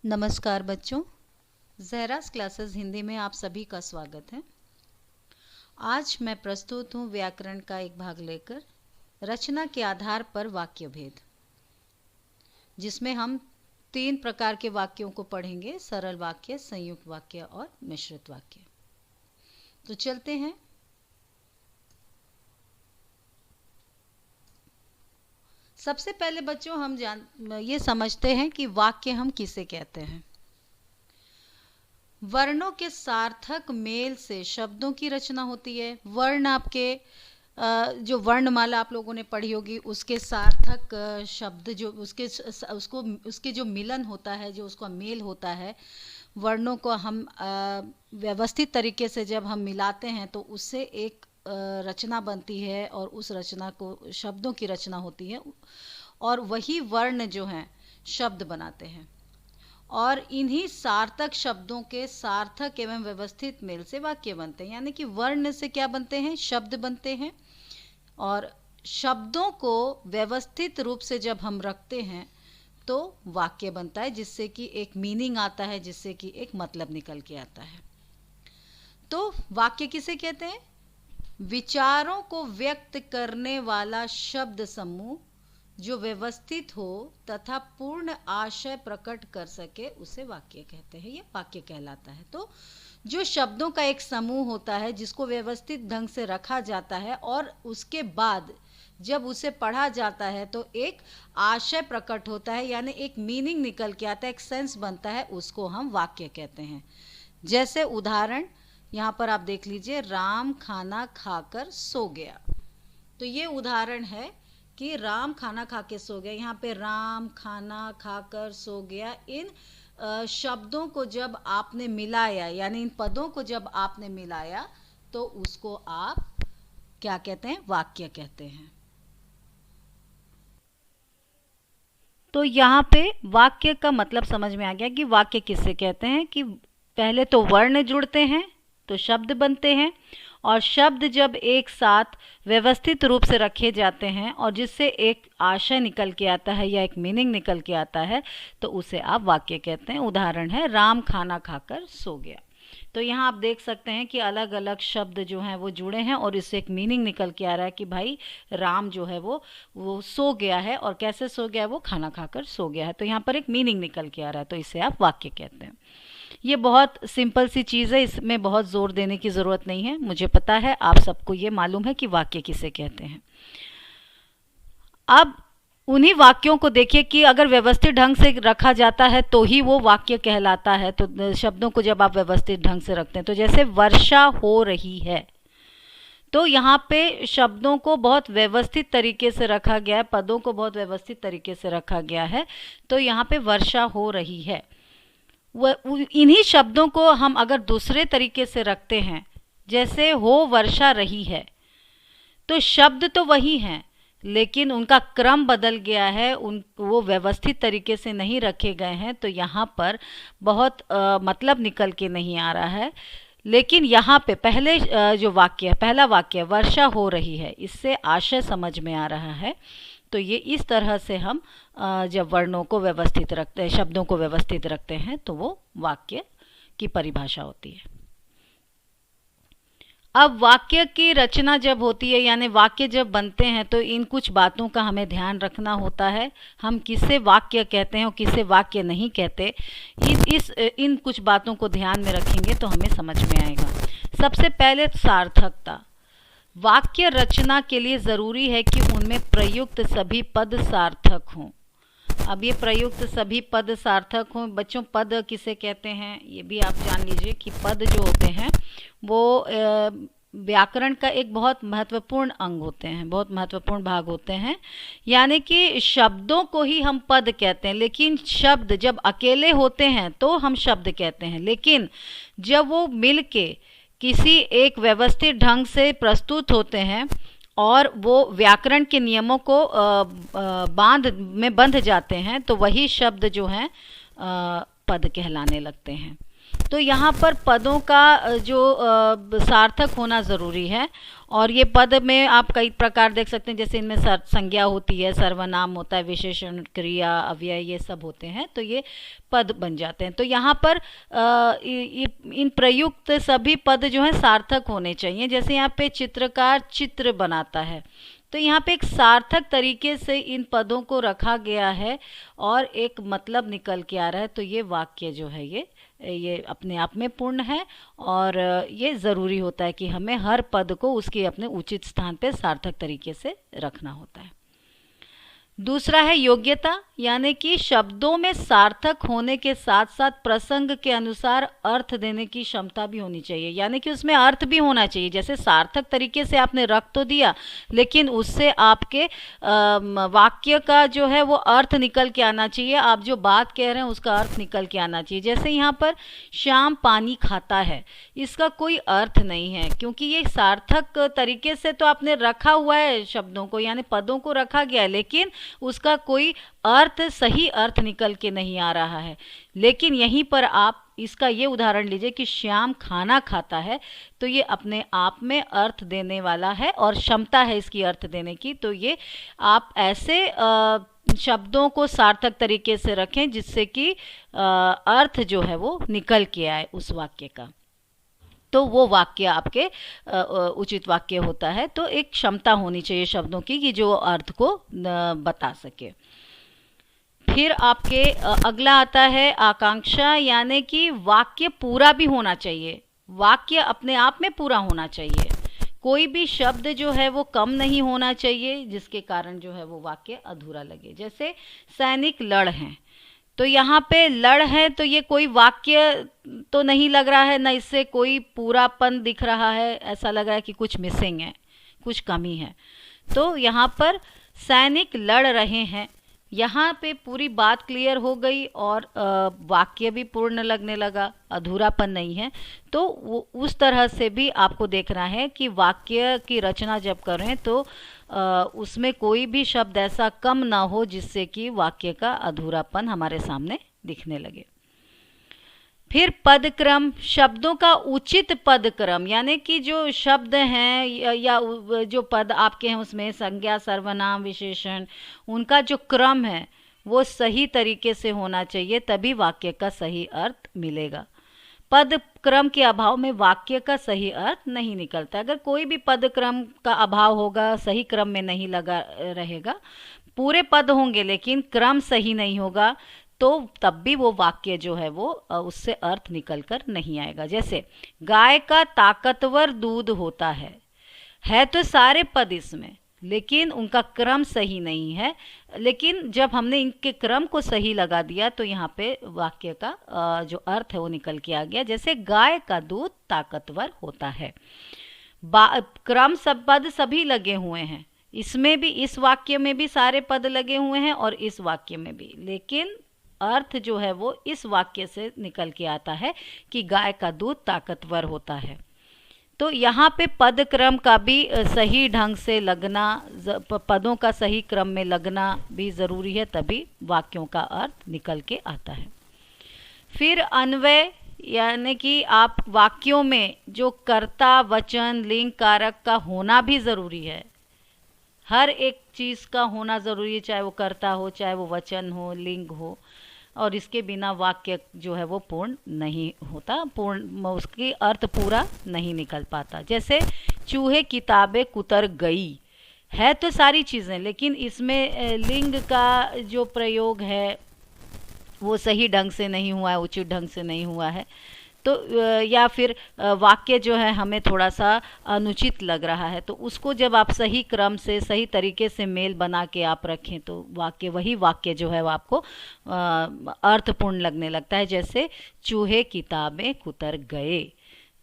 नमस्कार बच्चों, ज़हरास क्लासेस हिंदी में आप सभी का स्वागत है। आज मैं प्रस्तुत हूँ व्याकरण का एक भाग लेकर रचना के आधार पर वाक्य भेद, जिसमें हम 3 प्रकार के वाक्यों को पढ़ेंगे: सरल वाक्य, संयुक्त वाक्य और मिश्रित वाक्य। तो चलते हैं। सबसे पहले बच्चों हम ये समझते हैं कि वाक्य हम किसे कहते हैं। वर्णों के सार्थक मेल से शब्दों की रचना होती है। वर्ण आपके जो वर्णमाला आप लोगों ने पढ़ी होगी, उसके सार्थक शब्द जो उसके जो मिलन होता है, जो उसका मेल होता है, वर्णों को हम व्यवस्थित तरीके से जब हम मिलाते हैं तो उससे एक रचना बनती है और उस रचना को शब्दों की रचना होती है और वही वर्ण जो हैं शब्द बनाते हैं। और इन्हीं सार्थक शब्दों के सार्थक एवं व्यवस्थित मेल से वाक्य बनते हैं। यानी कि वर्ण से क्या बनते हैं? शब्द बनते हैं। और शब्दों को व्यवस्थित रूप से जब हम रखते हैं तो वाक्य बनता है, जिससे कि एक मीनिंग आता है, जिससे कि एक मतलब निकल के आता है। तो वाक्य किसे कहते हैं? विचारों को व्यक्त करने वाला शब्द समूह जो व्यवस्थित हो तथा पूर्ण आशय प्रकट कर सके, उसे वाक्य कहते हैं। ये वाक्य कहलाता है। तो जो शब्दों का एक समूह होता है जिसको व्यवस्थित ढंग से रखा जाता है और उसके बाद जब उसे पढ़ा जाता है तो एक आशय प्रकट होता है, यानी एक मीनिंग निकल के आता है, एक सेंस बनता है, उसको हम वाक्य कहते हैं। जैसे उदाहरण यहाँ पर आप देख लीजिए, राम खाना खाकर सो गया। तो ये उदाहरण है कि राम खाना खा के सो गया। यहाँ पे राम खाना खाकर सो गया, इन शब्दों को जब आपने मिलाया, यानी इन पदों को जब आपने मिलाया तो उसको आप क्या कहते हैं? वाक्य कहते हैं। तो यहाँ पे वाक्य का मतलब समझ में आ गया कि वाक्य किसे कहते हैं। कि पहले तो वर्ण जुड़ते हैं तो शब्द बनते हैं, और शब्द जब एक साथ व्यवस्थित रूप से रखे जाते हैं और जिससे एक आशय निकल के आता है या एक मीनिंग निकल के आता है तो उसे आप वाक्य कहते हैं। उदाहरण है, राम खाना खाकर सो गया। तो यहाँ आप देख सकते हैं कि अलग अलग शब्द जो हैं वो जुड़े हैं और इससे एक मीनिंग निकल के आ रहा है कि भाई राम जो है वो सो गया है, और कैसे सो गया है? वो खाना खाकर सो गया है। तो यहाँ पर एक मीनिंग निकल के आ रहा है, तो इसे आप वाक्य कहते हैं। ये बहुत सिंपल सी चीज़ है, इसमें बहुत ज़ोर देने की ज़रूरत नहीं है। मुझे पता है आप सबको ये मालूम है कि वाक्य किसे कहते हैं। अब उन्हीं वाक्यों को देखिए कि अगर व्यवस्थित ढंग से रखा जाता है तो ही वो वाक्य कहलाता है। तो शब्दों को जब आप व्यवस्थित ढंग से रखते हैं, तो जैसे वर्षा हो रही है, तो यहाँ पे शब्दों को बहुत व्यवस्थित तरीके से रखा गया है, पदों को बहुत व्यवस्थित तरीके से रखा गया है। तो यहाँ पे वर्षा हो रही है, इन्हीं शब्दों को हम अगर दूसरे तरीके से रखते हैं, जैसे हो वर्षा रही है, तो शब्द तो वही हैं लेकिन उनका क्रम बदल गया है, वो व्यवस्थित तरीके से नहीं रखे गए हैं। तो यहाँ पर बहुत मतलब निकल के नहीं आ रहा है। लेकिन यहाँ पे पहले जो वाक्य है, पहला वाक्य वर्षा हो रही है, इससे आशय समझ में आ रहा है। तो ये इस तरह से हम जब वर्णों को व्यवस्थित रखते हैं, शब्दों को व्यवस्थित रखते हैं, तो वो वाक्य की परिभाषा होती है। अब वाक्य की रचना जब होती है, यानी वाक्य जब बनते हैं, तो इन कुछ बातों का हमें ध्यान रखना होता है। हम किसे वाक्य कहते हैं और किसे वाक्य नहीं कहते, इन कुछ बातों को ध्यान में रखेंगे तो हमें समझ में आएगा। सबसे पहले सार्थकता। वाक्य रचना के लिए ज़रूरी है कि उनमें प्रयुक्त सभी पद सार्थक हों। अब ये प्रयुक्त सभी पद सार्थक हों, बच्चों पद किसे कहते हैं ये भी आप जान लीजिए कि पद जो होते हैं वो व्याकरण का एक बहुत महत्वपूर्ण अंग होते हैं, बहुत महत्वपूर्ण भाग होते हैं। यानी कि शब्दों को ही हम पद कहते हैं, लेकिन शब्द जब अकेले होते हैं तो हम शब्द कहते हैं, लेकिन जब वो मिल के किसी एक व्यवस्थित ढंग से प्रस्तुत होते हैं और वो व्याकरण के नियमों को बंध जाते हैं, तो वही शब्द जो हैं पद कहलाने लगते हैं। तो यहाँ पर पदों का जो सार्थक होना ज़रूरी है। और ये पद में आप कई प्रकार देख सकते हैं, जैसे इनमें संज्ञा होती है, सर्वनाम होता है, विशेषण, क्रिया, अव्यय, ये सब होते हैं, तो ये पद बन जाते हैं। तो यहाँ पर इन प्रयुक्त सभी पद जो है सार्थक होने चाहिए। जैसे यहाँ पे चित्रकार चित्र बनाता है, तो यहाँ पे एक सार्थक तरीके से इन पदों को रखा गया है और एक मतलब निकल के आ रहा है। तो ये वाक्य जो है ये अपने आप में पूर्ण है और ये ज़रूरी होता है कि हमें हर पद को उसके अपने उचित स्थान पे सार्थक तरीके से रखना होता है। दूसरा है योग्यता, यानी कि शब्दों में सार्थक होने के साथ साथ प्रसंग के अनुसार अर्थ देने की क्षमता भी होनी चाहिए, यानी कि उसमें अर्थ भी होना चाहिए। जैसे सार्थक तरीके से आपने रख तो दिया, लेकिन उससे आपके वाक्य का जो है वो अर्थ निकल के आना चाहिए, आप जो बात कह रहे हैं उसका अर्थ निकल के आना चाहिए। जैसे यहाँ पर श्याम पानी खाता है, इसका कोई अर्थ नहीं है, क्योंकि ये सार्थक तरीके से तो आपने रखा हुआ है शब्दों को, यानी पदों को रखा गया है, लेकिन उसका कोई अर्थ, सही अर्थ निकल के नहीं आ रहा है। लेकिन यहीं पर आप इसका ये उदाहरण लीजिए कि श्याम खाना खाता है, तो ये अपने आप में अर्थ देने वाला है और क्षमता है इसकी अर्थ देने की। तो ये आप ऐसे शब्दों को सार्थक तरीके से रखें जिससे कि अर्थ जो है वो निकल के आए उस वाक्य का, तो वो वाक्य आपके उचित वाक्य होता है। तो एक क्षमता होनी चाहिए शब्दों की कि जो अर्थ को बता सके। फिर आपके अगला आता है आकांक्षा, यानी कि वाक्य पूरा भी होना चाहिए, वाक्य अपने आप में पूरा होना चाहिए। कोई भी शब्द जो है वो कम नहीं होना चाहिए जिसके कारण जो है वो वाक्य अधूरा लगे। जैसे सैनिक लड़ हैं, तो यहाँ पे लड़ है, तो ये कोई वाक्य तो नहीं लग रहा है, ना इससे कोई पूरापन दिख रहा है, ऐसा लग रहा है कि कुछ मिसिंग है, कुछ कमी है। तो यहाँ पर सैनिक लड़ रहे हैं, यहाँ पे पूरी बात क्लियर हो गई और वाक्य भी पूर्ण लगने लगा, अधूरापन नहीं है। तो उस तरह से भी आपको देखना है कि वाक्य की रचना जब करें तो उसमें कोई भी शब्द ऐसा कम ना हो जिससे कि वाक्य का अधूरापन हमारे सामने दिखने लगे। फिर पदक्रम, शब्दों का उचित पदक्रम, यानी कि जो शब्द हैं या जो पद आपके हैं उसमें संज्ञा, सर्वनाम, विशेषण, उनका जो क्रम है वो सही तरीके से होना चाहिए, तभी वाक्य का सही अर्थ मिलेगा। पद क्रम के अभाव में वाक्य का सही अर्थ नहीं निकलता। अगर कोई भी पद क्रम का अभाव होगा, सही क्रम में नहीं लगा रहेगा, पूरे पद होंगे लेकिन क्रम सही नहीं होगा, तो तब भी वो वाक्य जो है वो उससे अर्थ निकल कर नहीं आएगा। जैसे गाय का ताकतवर दूध होता है तो सारे पद इसमें, लेकिन उनका क्रम सही नहीं है। लेकिन जब हमने इनके क्रम को सही लगा दिया तो यहाँ पे वाक्य का जो अर्थ है वो निकल के आ गया। जैसे गाय का दूध ताकतवर होता है, क्रम सब पद सभी लगे हुए हैं, इसमें भी, इस वाक्य में भी सारे पद लगे हुए हैं और इस वाक्य में भी, लेकिन अर्थ जो है वो इस वाक्य से निकल के आता है कि गाय का दूध ताकतवर होता है। तो यहाँ पे पद क्रम का भी सही ढंग से लगना, पदों का सही क्रम में लगना भी ज़रूरी है, तभी वाक्यों का अर्थ निकल के आता है। फिर अन्वय, यानी कि आप वाक्यों में जो कर्ता, वचन, लिंग, कारक का होना भी ज़रूरी है। हर एक चीज़ का होना ज़रूरी है, चाहे वो कर्ता हो, चाहे वो वचन हो, लिंग हो, और इसके बिना वाक्य जो है वो पूर्ण नहीं होता, पूर्ण उसकी अर्थ पूरा नहीं निकल पाता। जैसे चूहे किताबें कुतर गई, है तो सारी चीज़ें, लेकिन इसमें लिंग का जो प्रयोग है वो सही ढंग से नहीं हुआ है, उचित ढंग से नहीं हुआ है। तो या फिर वाक्य जो है हमें थोड़ा सा अनुचित लग रहा है, तो उसको जब आप सही क्रम से, सही तरीके से मेल बना के आप रखें तो वाक्य, वही वाक्य जो है वो आपको अर्थपूर्ण लगने लगता है। जैसे चूहे किताबें कुतर गए,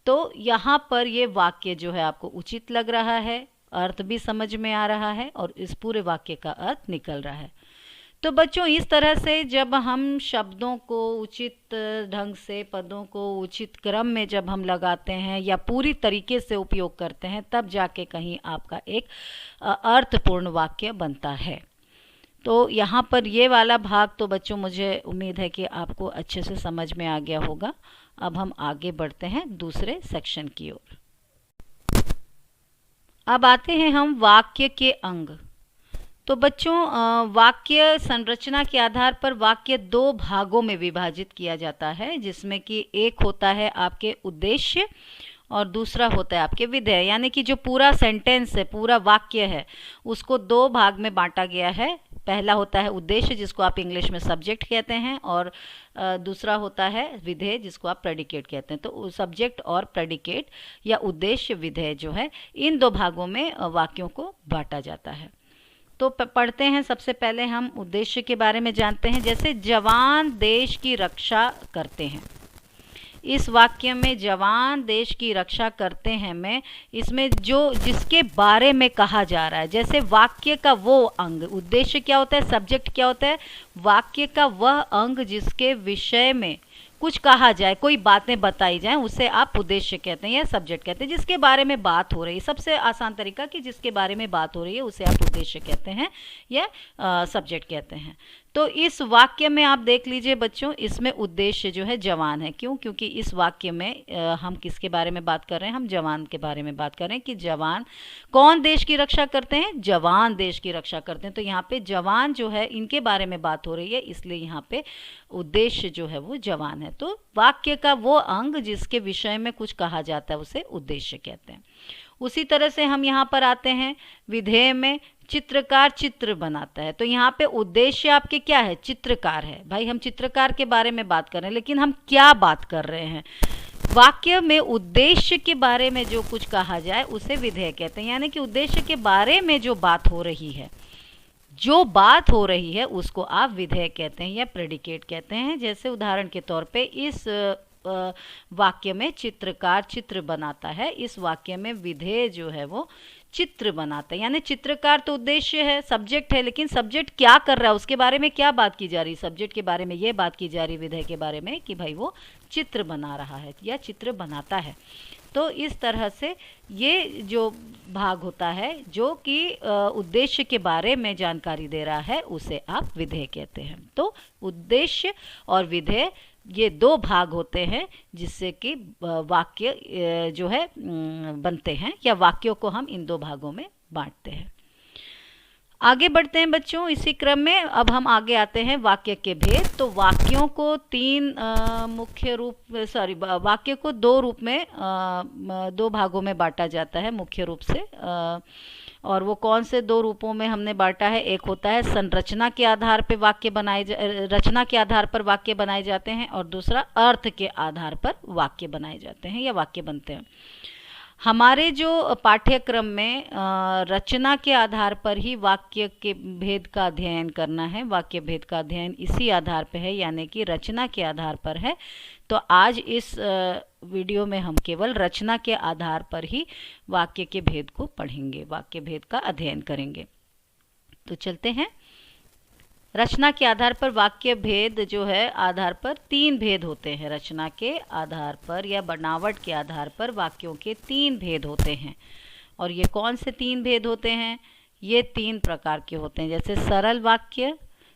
तो यहाँ पर ये वाक्य जो है आपको उचित लग रहा है, अर्थ भी समझ में आ रहा है और इस पूरे वाक्य का अर्थ निकल रहा है। तो बच्चों, इस तरह से जब हम शब्दों को उचित ढंग से, पदों को उचित क्रम में जब हम लगाते हैं या पूरी तरीके से उपयोग करते हैं, तब जाके कहीं आपका एक अर्थपूर्ण वाक्य बनता है। तो यहाँ पर ये वाला भाग तो बच्चों मुझे उम्मीद है कि आपको अच्छे से समझ में आ गया होगा। अब हम आगे बढ़ते हैं दूसरे सेक्शन की ओर। अब आते हैं हम वाक्य के अंग। तो बच्चों वाक्य संरचना के आधार पर वाक्य दो भागों में विभाजित किया जाता है, जिसमें कि एक होता है आपके उद्देश्य और दूसरा होता है आपके विधेय। यानी कि जो पूरा सेंटेंस है, पूरा वाक्य है, उसको दो भाग में बांटा गया है। पहला होता है उद्देश्य, जिसको आप इंग्लिश में सब्जेक्ट कहते हैं, और दूसरा होता है विधेय, जिसको आप प्रेडिकेट कहते हैं। तो सब्जेक्ट और प्रेडिकेट या उद्देश्य विधेय जो है, इन दो भागों में वाक्यों को बांटा जाता है। तो पढ़ते हैं। सबसे पहले हम उद्देश्य के बारे में जानते हैं। जैसे जवान देश की रक्षा करते हैं, इस वाक्य में जवान देश की रक्षा करते हैं में इसमें जो जिसके बारे में कहा जा रहा है, जैसे वाक्य का वो अंग, उद्देश्य क्या होता है, सब्जेक्ट क्या होता है, वाक्य का वह अंग जिसके विषय में कुछ कहा जाए, कोई बातें बताई जाएं, उसे आप उद्देश्य कहते हैं या सब्जेक्ट कहते हैं। जिसके बारे में बात हो रही है, सबसे आसान तरीका कि जिसके बारे में बात हो रही है उसे आप उद्देश्य कहते हैं या सब्जेक्ट कहते हैं। तो इस वाक्य में आप देख लीजिए बच्चों, इसमें उद्देश्य जो है जवान है। क्यों? क्योंकि इस वाक्य में हम किसके बारे में बात कर रहे हैं, हम जवान के बारे में बात कर रहे हैं कि जवान कौन देश की रक्षा करते हैं, जवान देश की रक्षा करते हैं। तो यहाँ पे जवान जो है, इनके बारे में बात हो रही है, इसलिए यहाँ पे उद्देश्य जो है वो जवान है। तो वाक्य का वो अंग जिसके विषय में कुछ कहा जाता है उसे उद्देश्य कहते हैं। उसी तरह से हम यहाँ पर आते हैं विधेय में। चित्रकार चित्र बनाता है, तो यहाँ पे उद्देश्य आपके क्या है, चित्रकार है। भाई हम चित्रकार के बारे में बात कर रहे हैं, लेकिन हम क्या बात कर रहे हैं, वाक्य में उद्देश्य के बारे में जो कुछ कहा जाए उसे विधेय कहते हैं। यानी कि उद्देश्य के बारे में जो बात हो रही है, जो बात हो रही है उसको आप विधेय कहते हैं या प्रेडिकेट कहते हैं। जैसे उदाहरण के तौर पे इस वाक्य में चित्रकार चित्र बनाता है, इस वाक्य में विधेय जो है वो चित्र बनाता है। यानी चित्रकार तो उद्देश्य है, सब्जेक्ट है, लेकिन सब्जेक्ट क्या कर रहा है, उसके बारे में क्या बात की जा रही है, सब्जेक्ट के बारे में ये बात की जा रही है विधेय के बारे में कि भाई वो चित्र बना रहा है या चित्र बनाता है। तो इस तरह से ये जो भाग होता है जो कि उद्देश्य के बारे में जानकारी दे रहा है, उसे आप विधेय कहते हैं। तो उद्देश्य और विधेय ये दो भाग होते हैं जिससे कि वाक्य जो है बनते हैं, या वाक्यों को हम इन दो भागों में बांटते हैं। आगे बढ़ते हैं बच्चों इसी क्रम में। अब हम आगे आते हैं वाक्य के भेद। तो वाक्यों को वाक्य को दो रूप में दो भागों में बांटा जाता है मुख्य रूप से। और वो कौन से दो रूपों में हमने बांटा है, एक होता है संरचना के आधार पर रचना के आधार पर वाक्य बनाए जाते हैं, और दूसरा अर्थ के आधार पर वाक्य बनाए जाते हैं या वाक्य बनते हैं। हमारे जो पाठ्यक्रम में रचना के आधार पर ही वाक्य के भेद का अध्ययन करना है, वाक्य भेद का अध्ययन इसी आधार पर है, यानी कि रचना के आधार पर है। तो आज इस वीडियो में हम केवल रचना के आधार पर ही वाक्य के भेद को पढ़ेंगे, वाक्य भेद का अध्ययन करेंगे। तो चलते हैं। रचना के आधार पर वाक्य भेद जो है, आधार पर तीन भेद होते हैं। रचना के आधार पर या बनावट के आधार पर वाक्यों के तीन भेद होते हैं। और ये कौन से तीन भेद होते हैं, ये तीन प्रकार के होते हैं। जैसे सरल वाक्य,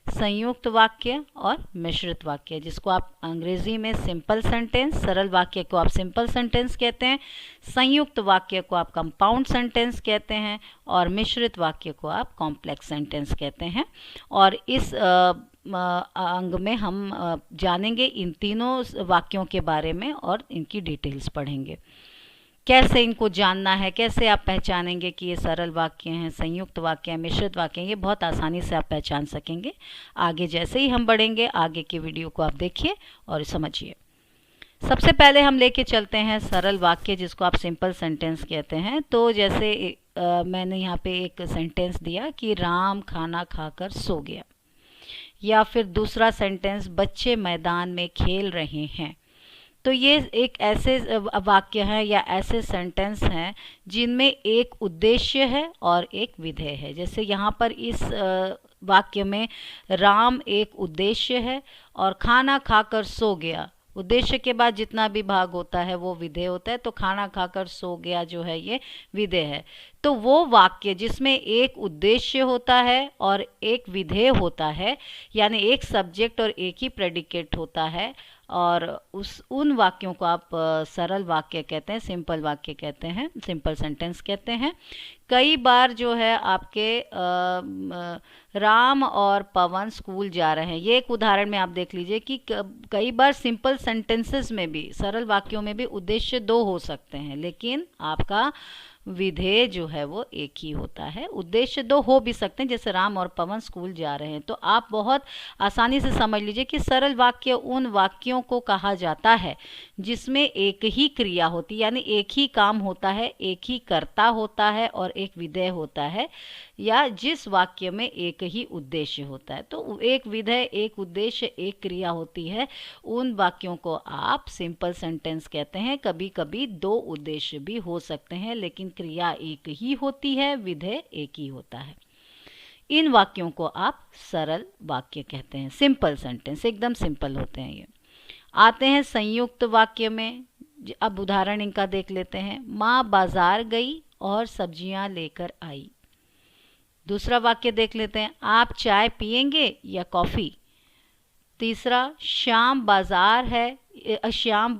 संयुक्त वाक्य और मिश्रित वाक्य, जिसको आप अंग्रेजी में सिंपल सेंटेंस, सरल वाक्य को आप सिंपल सेंटेंस कहते हैं, संयुक्त वाक्य को आप कंपाउंड सेंटेंस कहते हैं, और मिश्रित वाक्य को आप कॉम्प्लेक्स सेंटेंस कहते हैं। और इस अंग में हम जानेंगे इन तीनों वाक्यों के बारे में और इनकी डिटेल्स पढ़ेंगे। कैसे इनको जानना है, कैसे आप पहचानेंगे कि ये सरल वाक्य हैं, संयुक्त वाक्य हैं, मिश्रित वाक्य हैं, ये बहुत आसानी से आप पहचान सकेंगे। आगे जैसे ही हम बढ़ेंगे, आगे के वीडियो को आप देखिए और समझिए। सबसे पहले हम लेके चलते हैं सरल वाक्य, जिसको आप सिंपल सेंटेंस कहते हैं। तो जैसे मैंने यहाँ पे एक सेंटेंस दिया कि राम खाना खाकर सो गया, या फिर दूसरा सेंटेंस बच्चे मैदान में खेल रहे हैं। तो ये एक ऐसे वाक्य हैं या ऐसे सेंटेंस हैं जिनमें एक उद्देश्य है और एक विधेय है। जैसे यहाँ पर इस वाक्य में राम एक उद्देश्य है और खाना खाकर सो गया उद्देश्य के बाद जितना भी भाग होता है वो विधेय होता है। तो खाना खाकर सो गया जो है ये विधेय है। तो वो वाक्य जिसमें एक उद्देश्य होता है और एक विधेय होता है, यानी एक सब्जेक्ट और एक ही प्रेडिकेट होता है, और उन वाक्यों को आप सरल वाक्य कहते हैं, सिंपल वाक्य कहते हैं, सिंपल सेंटेंस कहते हैं। कई बार जो है आपके राम और पवन स्कूल जा रहे हैं, ये एक उदाहरण में आप देख लीजिए कि कई बार सिंपल सेंटेंसेस में भी, सरल वाक्यों में भी उद्देश्य दो हो सकते हैं, लेकिन आपका विधेय जो है वो एक ही होता है। उद्देश्य दो हो भी सकते हैं, जैसे राम और पवन स्कूल जा रहे हैं। तो आप बहुत आसानी से समझ लीजिए कि सरल वाक्य उन वाक्यों को कहा जाता है जिसमें एक ही क्रिया होती है, यानी एक ही काम होता है, एक ही कर्ता होता है और एक विधेय होता है, या जिस वाक्य में एक ही उद्देश्य होता है। तो एक विधेय, एक उद्देश्य, एक क्रिया होती है, उन वाक्यों को आप सिंपल सेंटेंस कहते हैं। कभी कभी दो उद्देश्य भी हो सकते हैं, लेकिन क्रिया एक ही होती है, विधेय एक ही होता है। इन वाक्यों को आप सरल वाक्य कहते हैं, सिंपल सेंटेंस, एकदम सिंपल होते हैं ये। आते हैं संयुक्त वाक्य में। अब उदाहरण इनका देख लेते हैं। माँ बाजार गई और सब्जियां लेकर आई। दूसरा वाक्य देख लेते हैं। आप चाय पिएंगे या कॉफ़ी। तीसरा, श्याम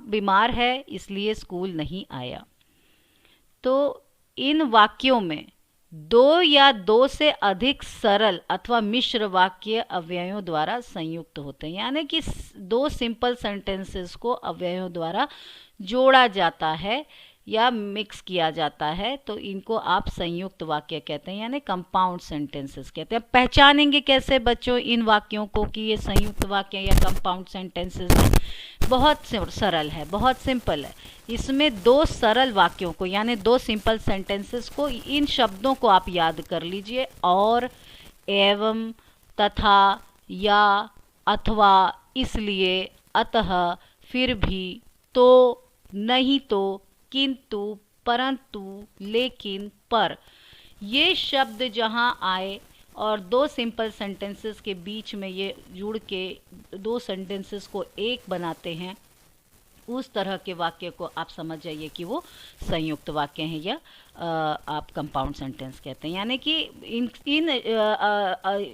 बीमार है इसलिए स्कूल नहीं आया। तो इन वाक्यों में दो या दो से अधिक सरल अथवा मिश्र वाक्य अव्ययों द्वारा संयुक्त होते हैं, यानी कि दो सिंपल सेंटेंसेस को अव्ययों द्वारा जोड़ा जाता है या मिक्स किया जाता है। तो इनको आप संयुक्त वाक्य कहते हैं, यानी कंपाउंड सेंटेंसेस कहते हैं। पहचानेंगे कैसे बच्चों इन वाक्यों को कि ये संयुक्त वाक्य या कंपाउंड सेंटेंसेस हैं? बहुत सरल है, बहुत सिंपल है। इसमें दो सरल वाक्यों को, यानी दो सिंपल सेंटेंसेस को, इन शब्दों को आप याद कर लीजिए। और, एवं, तथा, या, अथवा, इसलिए, अतः, फिर भी, तो, नहीं तो, किंतु, परंतु, लेकिन, पर, ये शब्द जहाँ आए और दो सिंपल सेंटेंसेस के बीच में ये जुड़ के दो सेंटेंसेस को एक बनाते हैं, उस तरह के वाक्य को आप समझ जाइए कि वो संयुक्त वाक्य हैं या आप कंपाउंड सेंटेंस कहते हैं। यानी कि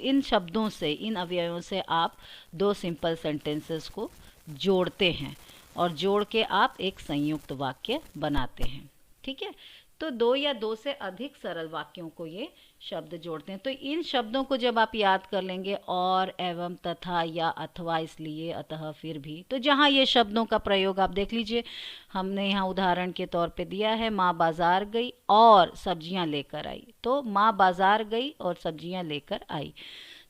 इन शब्दों से, इन अवयवों से आप दो सिंपल सेंटेंसेस को जोड़ते हैं और जोड़ के आप एक संयुक्त वाक्य बनाते हैं। ठीक है, तो दो या दो से अधिक सरल वाक्यों को ये शब्द जोड़ते हैं। तो इन शब्दों को जब आप याद कर लेंगे, और, एवं, तथा, या, अथवा, इसलिए, अतः, फिर भी, तो जहाँ ये शब्दों का प्रयोग आप देख लीजिए, हमने यहाँ उदाहरण के तौर पे दिया है, माँ बाजार गई और सब्जियाँ लेकर आई। तो माँ बाजार गई और सब्जियाँ लेकर आई।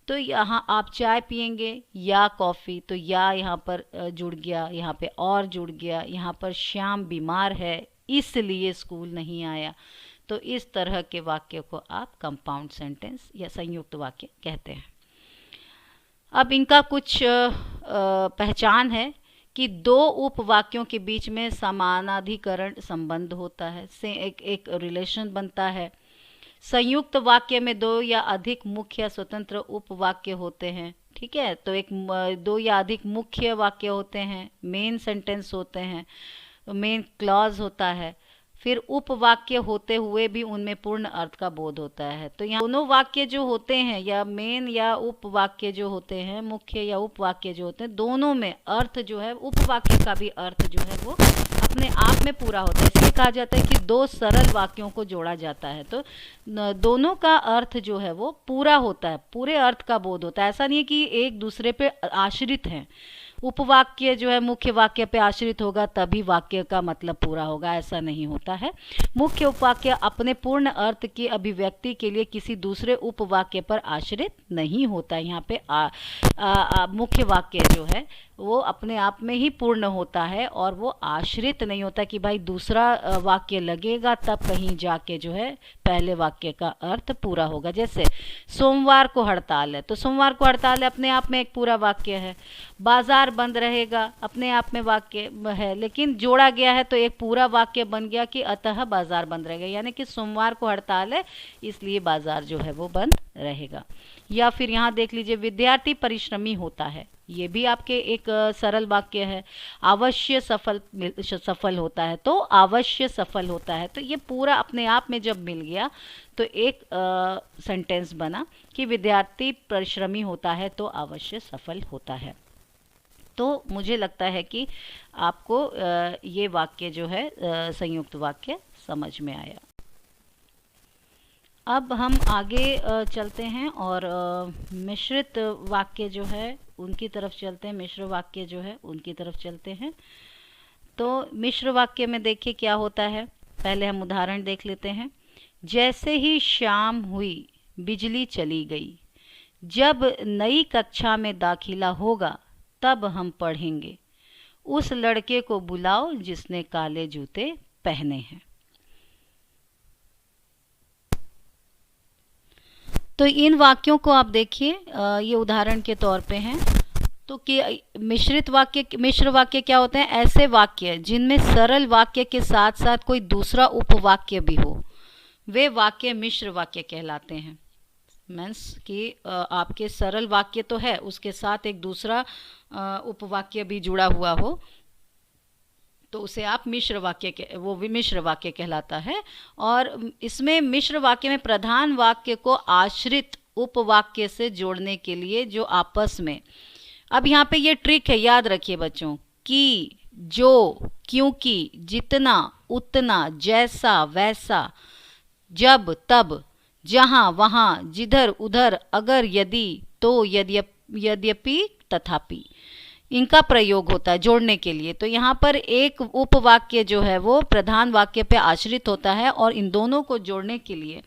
तो यहाँ आप चाय पिएंगे या कॉफ़ी, तो या यहाँ पर जुड़ गया, यहाँ पे और जुड़ गया, यहाँ पर श्याम बीमार है इसलिए स्कूल नहीं आया। तो इस तरह के वाक्य को आप कंपाउंड सेंटेंस या संयुक्त वाक्य कहते हैं। अब इनका कुछ पहचान है कि दो उपवाक्यों के बीच में समानाधिकरण संबंध होता है, से एक रिलेशन बनता है। संयुक्त वाक्य में दो या अधिक मुख्य स्वतंत्र उपवाक्य होते हैं। ठीक है, तो एक दो या अधिक मुख्य वाक्य होते हैं, मेन सेंटेंस होते हैं, मेन क्लॉज होता है। फिर उपवाक्य होते हुए भी उनमें पूर्ण अर्थ का बोध होता है। तो यहाँ दोनों वाक्य जो होते हैं, या मेन या उपवाक्य जो होते हैं, मुख्य या उपवाक्य जो होते हैं, दोनों में अर्थ जो है, उपवाक्य का भी अर्थ जो है वो अपने आप में पूरा होता है। इसलिए कहा जाता है कि दो सरल वाक्यों को जोड़ा जाता है तो दोनों का अर्थ जो है वो पूरा होता है, पूरे अर्थ का बोध होता है। ऐसा नहीं है कि एक दूसरे पे आश्रित हैं। उपवाक्य जो है मुख्य वाक्य पे आश्रित होगा तभी वाक्य का मतलब पूरा होगा, ऐसा नहीं होता है। मुख्य उपवाक्य अपने पूर्ण अर्थ की अभिव्यक्ति के लिए किसी दूसरे उपवाक्य पर आश्रित नहीं होता। यहाँ पे मुख्य वाक्य जो है वो अपने आप में ही पूर्ण होता है और वो आश्रित नहीं होता कि भाई दूसरा वाक्य लगेगा तब कहीं जाके जो है पहले वाक्य का अर्थ पूरा होगा। जैसे सोमवार को हड़ताल है, तो सोमवार को हड़ताल है अपने आप में एक पूरा वाक्य है। बाजार बंद रहेगा अपने आप में वाक्य है, लेकिन जोड़ा गया है तो एक पूरा वाक्य बन गया कि अतः बाजार बंद रहेगा, यानी कि सोमवार को हड़ताल है इसलिए बाजार जो है वो बंद रहेगा। या फिर यहाँ देख लीजिए, विद्यार्थी परिश्रमी होता है, ये भी आपके एक सरल वाक्य है। अवश्य सफल होता है, तो अवश्य सफल होता है, तो ये पूरा अपने आप में जब मिल गया तो एक सेंटेंस बना कि विद्यार्थी परिश्रमी होता है तो अवश्य सफल होता है। तो मुझे लगता है कि आपको ये वाक्य जो है संयुक्त वाक्य समझ में आया। अब हम आगे चलते हैं और मिश्रित वाक्य जो है उनकी तरफ चलते हैं, मिश्र वाक्य जो है उनकी तरफ चलते हैं। तो मिश्र वाक्य में देखिए क्या होता है, पहले हम उदाहरण देख लेते हैं। जैसे ही शाम हुई बिजली चली गई, जब नई कक्षा में दाखिला होगा तब हम पढ़ेंगे। उस लड़के को बुलाओ जिसने काले जूते पहने हैं। तो इन वाक्यों को आप देखिए, ये उदाहरण के तौर पे हैं। तो कि मिश्र वाक्य क्या होते हैं? ऐसे वाक्य जिनमें सरल वाक्य के साथ साथ कोई दूसरा उपवाक्य भी हो, वे वाक्य मिश्र वाक्य कहलाते हैं। मीन्स कि आपके सरल वाक्य तो है, उसके साथ एक दूसरा उपवाक्य भी जुड़ा हुआ हो, तो उसे आप मिश्र वाक्य वो भी मिश्र वाक्य कहलाता है। और इसमें मिश्र वाक्य में प्रधान वाक्य को आश्रित उपवाक्य से जोड़ने के लिए जो आपस में, अब यहाँ पे ये ट्रिक है, याद रखिए बच्चों, कि, जो, क्योंकि, जितना, उतना, जैसा, वैसा, जब, तब, जहाँ, वहाँ, जिधर, उधर, अगर, यदि, तो, यद्यपि, तथापि, इनका प्रयोग होता है जोड़ने के लिए। तो यहाँ पर एक उपवाक्य जो है वो प्रधान वाक्य पे आश्रित होता है और इन दोनों को जोड़ने के लिए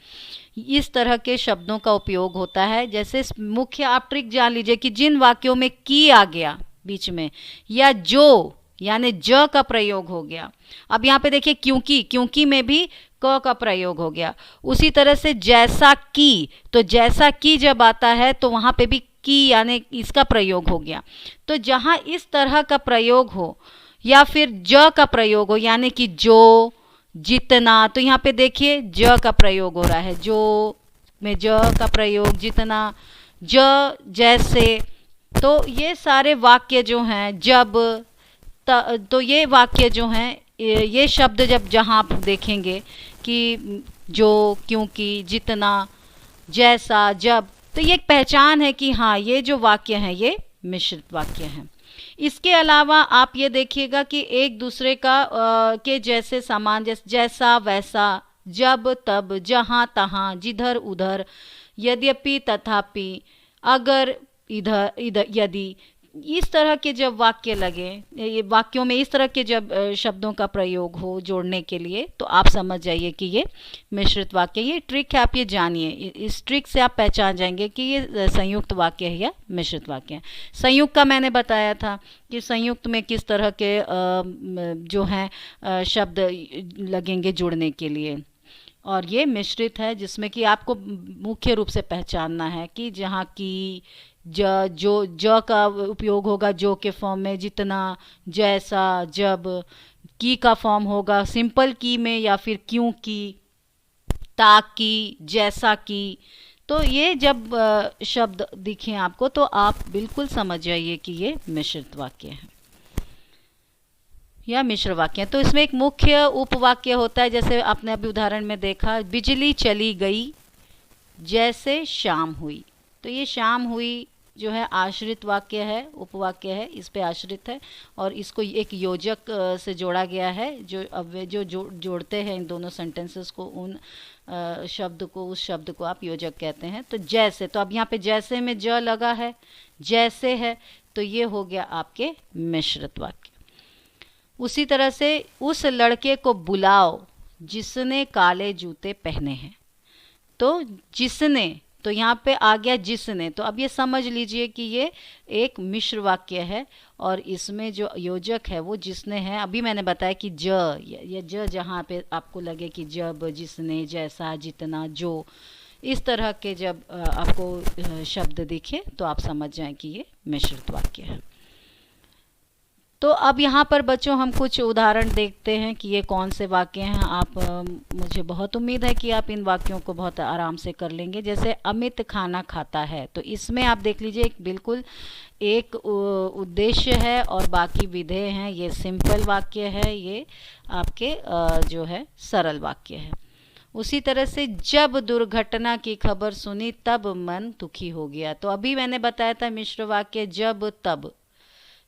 इस तरह के शब्दों का उपयोग होता है। जैसे मुख्य आप ट्रिक जान लीजिए कि जिन वाक्यों में की आ गया बीच में, या जो यानी ज का प्रयोग हो गया। अब यहाँ पे देखिए क्योंकि में भी क का प्रयोग हो गया। उसी तरह से जैसा कि, तो जैसा कि जब आता है तो वहाँ पे भी की यानी इसका प्रयोग हो गया। तो जहाँ इस तरह का प्रयोग हो या फिर ज का प्रयोग हो यानी कि जो, जितना, तो यहाँ पे देखिए ज का प्रयोग हो रहा है, जो में ज का प्रयोग, जितना, ज, जैसे। तो ये सारे वाक्य जो हैं, जब, तो ये वाक्य जो हैं, ये शब्द जब जहाँ आप देखेंगे कि जो, क्योंकि, जितना, जैसा, जब, तो ये एक पहचान है कि हाँ ये जो वाक्य हैं ये मिश्रित वाक्य हैं। इसके अलावा आप ये देखिएगा कि एक दूसरे का के जैसे समान, जैसा, वैसा, जब, तब, जहाँ, तहाँ, जिधर, उधर, यद्यपि, तथापि, अगर, इधर, यदि, इस तरह के जब वाक्य लगे, ये वाक्यों में इस तरह के जब शब्दों का प्रयोग हो जोड़ने के लिए, तो आप समझ जाइए कि ये मिश्रित वाक्य। ये ट्रिक है, आप ये जानिए, इस ट्रिक से आप पहचान जाएंगे कि ये संयुक्त वाक्य है या मिश्रित वाक्य है। संयुक्त का मैंने बताया था कि संयुक्त में किस तरह के जो हैं शब्द लगेंगे जुड़ने के लिए, और ये मिश्रित है जिसमें कि आपको मुख्य रूप से पहचानना है कि जहाँ की, जो का उपयोग होगा जो के फॉर्म में, जितना, जैसा, जब, की का फॉर्म होगा सिंपल की में या फिर क्यों की, ताकि, जैसा की। तो ये जब शब्द दिखें आपको तो आप बिल्कुल समझ जाइए कि ये मिश्रित वाक्य है या मिश्र वाक्य। तो इसमें एक मुख्य उपवाक्य होता है, जैसे आपने अभी उदाहरण में देखा, बिजली चली गई जैसे शाम हुई। तो ये शाम हुई जो है आश्रित वाक्य है, उपवाक्य है, इस पे आश्रित है और इसको एक योजक से जोड़ा गया है। जो अब वे जो जोड़ते हैं इन दोनों सेंटेंसेस को, उन शब्द को, उस शब्द को आप योजक कहते हैं। तो जैसे, तो अब यहाँ पे जैसे में ज लगा है, जैसे है, तो ये हो गया आपके मिश्रित वाक्य। उसी तरह से उस लड़के को बुलाओ जिसने काले जूते पहने हैं। तो जिसने, तो यहाँ पे आ गया जिसने। तो अब ये समझ लीजिए कि ये एक मिश्र वाक्य है और इसमें जो योजक है वो जिसने है। अभी मैंने बताया कि ये ज जहाँ पे आपको लगे कि जब, जिसने, जैसा, जितना, जो, इस तरह के जब आपको शब्द दिखे तो आप समझ जाएं कि ये मिश्रित वाक्य है। तो अब यहाँ पर बच्चों हम कुछ उदाहरण देखते हैं कि ये कौन से वाक्य हैं। आप मुझे बहुत उम्मीद है कि आप इन वाक्यों को बहुत आराम से कर लेंगे। जैसे अमित खाना खाता है, तो इसमें आप देख लीजिए एक बिल्कुल एक उद्देश्य है और बाकी विधेय हैं। ये सिंपल वाक्य है, ये आपके जो है सरल वाक्य है। उसी तरह से जब दुर्घटना की खबर सुनी तब मन दुखी हो गया, तो अभी मैंने बताया था मिश्र वाक्य जब तब।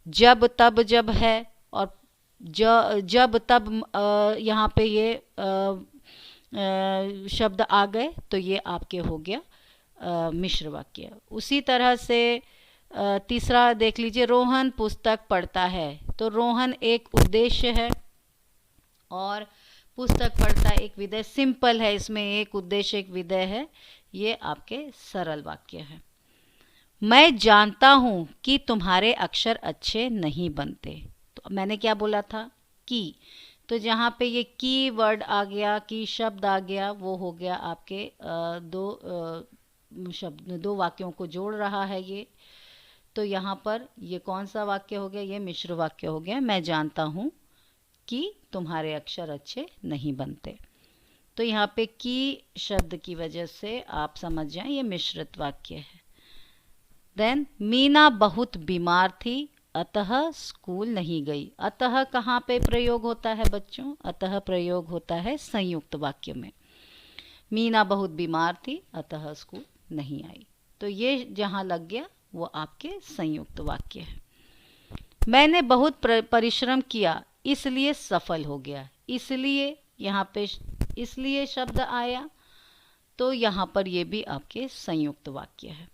जब तब जब है और जब तब यहाँ पे ये शब्द आ गए, तो ये आपके हो गया मिश्र वाक्य। उसी तरह से तीसरा देख लीजिए, रोहन पुस्तक पढ़ता है, तो रोहन एक उद्देश्य है और पुस्तक पढ़ता एक विधेय। सिंपल है, इसमें एक उद्देश्य एक विधेय है, ये आपके सरल वाक्य है। मैं जानता हूँ कि तुम्हारे अक्षर अच्छे नहीं बनते, तो मैंने क्या बोला था कि, तो जहाँ पे ये की वर्ड आ गया, की शब्द आ गया, वो हो गया आपके दो वाक्यों को जोड़ रहा है ये। तो यहाँ पर ये कौन सा वाक्य हो गया, ये मिश्र वाक्य हो गया। मैं जानता हूँ कि तुम्हारे अक्षर अच्छे नहीं बनते, तो यहाँ पे की शब्द की वजह से आप समझ जाएं ये मिश्रित वाक्य है। देन मीना बहुत बीमार थी अतः स्कूल नहीं गई। अतः कहाँ पे प्रयोग होता है बच्चों, अतः प्रयोग होता है संयुक्त वाक्य में। मीना बहुत बीमार थी अतः स्कूल नहीं आई, तो ये जहाँ लग गया वो आपके संयुक्त वाक्य है। मैंने बहुत परिश्रम किया इसलिए सफल हो गया। इसलिए यहाँ पे इसलिए शब्द आया, तो यहाँ पर ये भी आपके संयुक्त वाक्य है।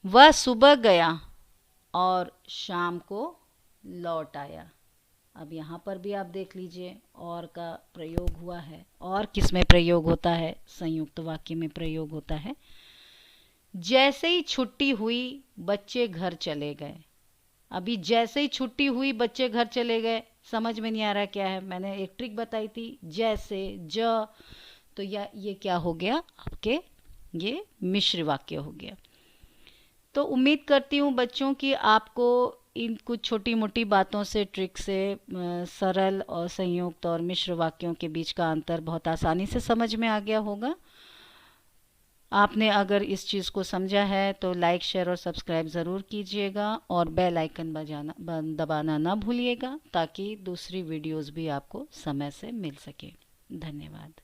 वह सुबह गया और शाम को लौट आया। अब यहाँ पर भी आप देख लीजिए और का प्रयोग हुआ है। और किस में प्रयोग होता है, संयुक्त वाक्य में प्रयोग होता है। जैसे ही छुट्टी हुई बच्चे घर चले गए। अभी जैसे ही छुट्टी हुई बच्चे घर चले गए, समझ में नहीं आ रहा क्या है। मैंने एक ट्रिक बताई थी, जैसे ज, तो ये क्या हो गया आपके, ये मिश्र वाक्य हो गया। तो उम्मीद करती हूँ बच्चों कि आपको इन कुछ छोटी मोटी बातों से, ट्रिक से सरल और संयुक्त और मिश्र वाक्यों के बीच का अंतर बहुत आसानी से समझ में आ गया होगा। आपने अगर इस चीज़ को समझा है तो लाइक शेयर और सब्सक्राइब ज़रूर कीजिएगा और बेल आइकन दबाना ना भूलिएगा, ताकि दूसरी वीडियोस भी आपको समय से मिल सके। धन्यवाद।